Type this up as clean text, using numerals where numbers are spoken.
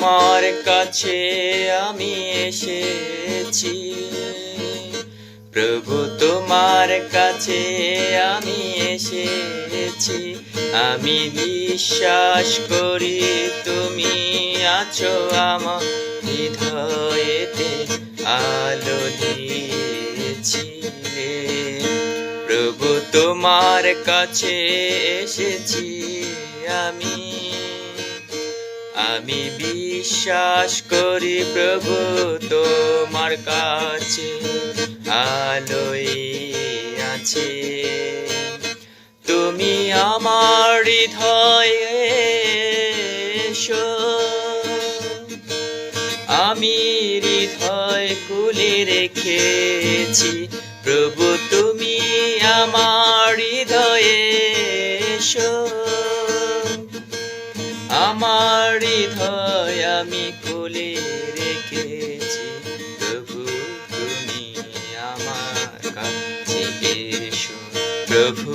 তোমার কাছে আমি এসেছি, প্রভু তোমার কাছে আমি এসেছি। আমি বিশ্বাস করি তুমি আছো আমার হৃদয়েতে, আলো দিয়েছিলে। প্রভু তোমার কাছে এসেছি আমি, আমি বিশ্বাস করি প্রভু তোমার কাছে আলোয় আছে। তুমি আমার হৃদয়ে এসো, আমি হৃদয় খুলে রেখেছি। প্রভু তুমি আমার হৃদয়ে এসো, আমার হৃদয় আমি খুলে রেখেছি। প্রভু তুমি আমার কাছে এসো, প্রভু